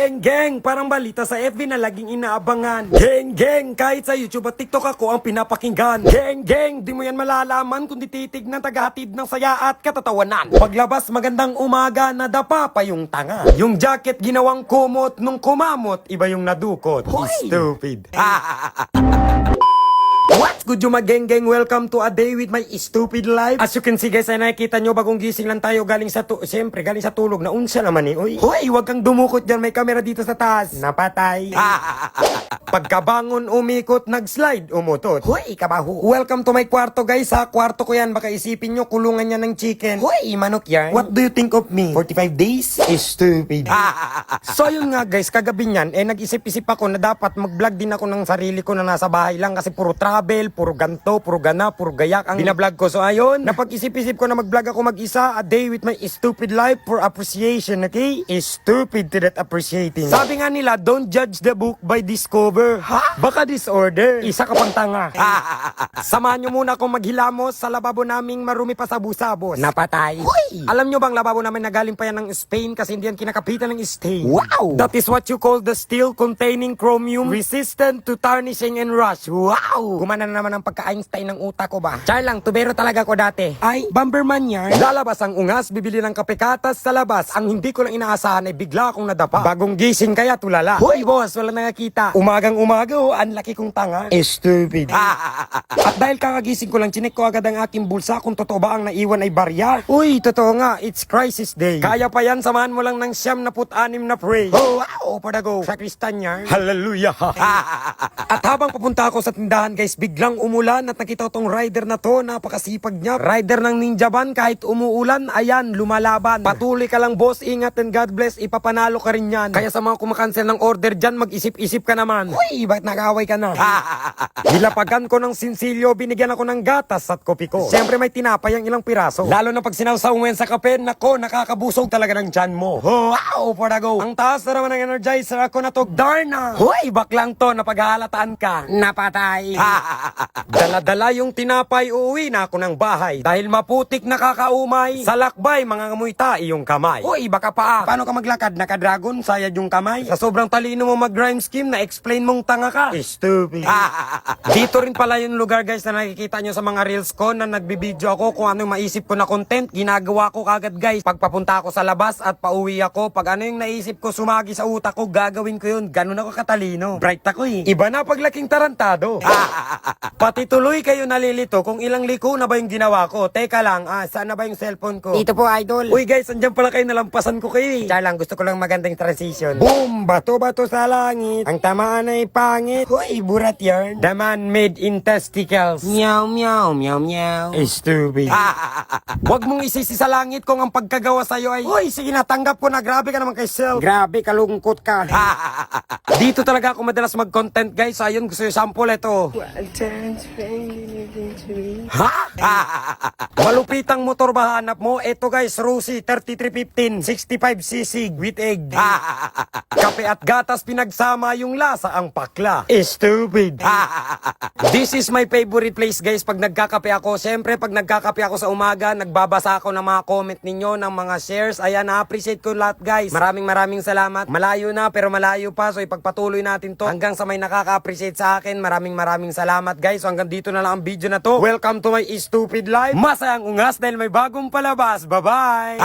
Geng, geng, parang balita sa FB na laging inaabangan. Geng, geng, kahit sa YouTube at TikTok ako ang pinapakinggan. Geng, geng, di mo yan malalaman kundi titig ng tagahatid ng saya at katatawanan. Paglabas magandang umaga, nadapa pa yung tanga. Yung jacket ginawang kumot, nung kumamot, iba yung nadukot. Hoy! Stupid. What's good, yung geng-geng? Welcome to a day with my stupid life. As you can see guys, ay nakikita nyo, bagong gising lang tayo galing sa siyempre, galing sa tulog. Naunsa naman eh. Uy, hoy, wag kang dumukot dyan. May kamera dito sa taas. Napatay. Pagkabangon, umikot, nag-slide, umutot. Hoy, kabaho. Welcome to my kwarto guys ha. Kwarto ko yan. Baka isipin nyo, kulungan yan ng chicken. Hoy, manok yan. What do you think of me? 45 days? Stupid. So yun nga guys, kagabi niyan, nag-isip-isip ako na dapat mag-vlog din ako ng sarili ko na nasa bahay lang kasi puro travel, puro ganto, puro gana, puro gayak ang binablog ko. So ayun, napag-isip-isip ko na mag-vlog ako mag-isa, a day with my stupid life for appreciation, okay? Stupid to that appreciating. Sabi nga nila, don't judge the book by this cover. Ha? Baka disorder. Isa ka pang tanga. Samahan nyo muna akong maghilamos sa lababo naming marumi pa sabos-sabos. Napatay. Hoy! Alam nyo bang lababo namin na galing pa yan ng Spain kasi hindi yan kinakapitan ng stain? Wow! That is what you call the steel containing chromium resistant to tarnishing and rust. Wow! Gumana na naman ang pagka-Einstein ng utak ko ba? Char lang, tubero talaga ko dati. Ay, Bomberman yan. Lalabas ang ungas, bibili ng kapekatas sa labas. Ang hindi ko lang inaasahan ay bigla akong nadapa. Bagong gising kaya tulala. Hoy boss, wala nakakita. Umagang umaga ang laki kong tanga. Stupid. At dahil kakagising ko lang, chinek ko agad ang aking bulsa kung totoo ba ang naiwan ay barya. Uy, totoo nga, it's crisis day. Kaya pa yan, samahan mo lang ng 76 na pray. Oh, wow, para go. Sa Kristan yan. Hallelujah. At habang papunta ako sa tindahan guys, biglang umulan at nakita ko tong rider na to, napakasipag niya. Rider ng Ninja Van, kahit umuulan, ayan, lumalaban. Patuloy ka lang boss, ingat and God bless, ipapanalo ka rin yan. Kaya sa mga kumakancel ng order dyan, mag-isip-isip ka naman. Uy, bakit nag-away ka na? Nilapagan ko ng sinsilyo, binigyan ako ng gatas at kopi ko. Siyempre may tinapay ang ilang piraso. Lalo na pag sinawsaw mo yan sa kape, nako, nakakabusog talaga ng tiyan mo. Wow, para go. Ang taas na naman ng energizer ako na to, darna. Hoy, baklang to, napaghahalataan ka. Napatay. Dala-dala yung tinapay, uuwi na ako ng bahay. Dahil maputik nakakaumay, sa lakbay, mga ngamuita iyong kamay. Hoy, baka paa. Paano ka maglakad? Naka-dragon, sayad yung kamay. Sa sobrang talino mo mag-rhyme scheme, na-explain mong tanga ka. Stupid. Dito rin pala yung lugar guys na nakikita nyo sa mga reels ko na nagbibideo ako kung ano yung maisip ko na content. Ginagawa ko kagad guys. Pagpapunta ako sa labas at pauwi ako, pag ano yung naisip ko sumagi sa utak ko, gagawin ko yun. Ganun ako katalino. Bright ako eh. Iba na paglaking tarantado. Pati tuloy kayo nalilito kung ilang liko na ba yung ginawa ko. Teka lang, saan na ba yung cellphone ko? Dito po, idol. Uy guys, andyan pala kayo, nalampasan ko kayo eh. Char lang, gusto ko lang magandang transition. Boom! Bato-bato sa langit. Ang tamaan ay pangit. Hoy, burat yarn. The man made in testicles. Meow, meow, meow, meow. Stupid. Huwag mong isisi sa langit kung ang pagkagawa sa'yo ay, hoy, sige na, tanggap ko na. Grabe ka naman kay self. Grabe, kalungkot ka. Dito talaga ako madalas mag-content guys. Ayun, gusto yung sample ito. Ha? Malupitang motor ba hanap mo? Ito guys, Rusi 3315 65cc with egg. Kape at gatas pinagsama, yung lasa ang pakla. Stupid. This is my favorite place guys pag nagkakape ako. Siyempre pag nagkakape ako sa umaga, nagbabasa ako ng mga comment ninyo, ng mga shares. Ayan, na-appreciate ko lahat guys. Maraming salamat. Malayo na pero malayo pa. So ipagpatuloy natin to hanggang sa may nakaka-appreciate sa akin. Maraming salamat guys. So hanggang dito na lang ang video na to. Welcome to my stupid life. Masayang ungas dahil may bagong palabas. Bye-bye.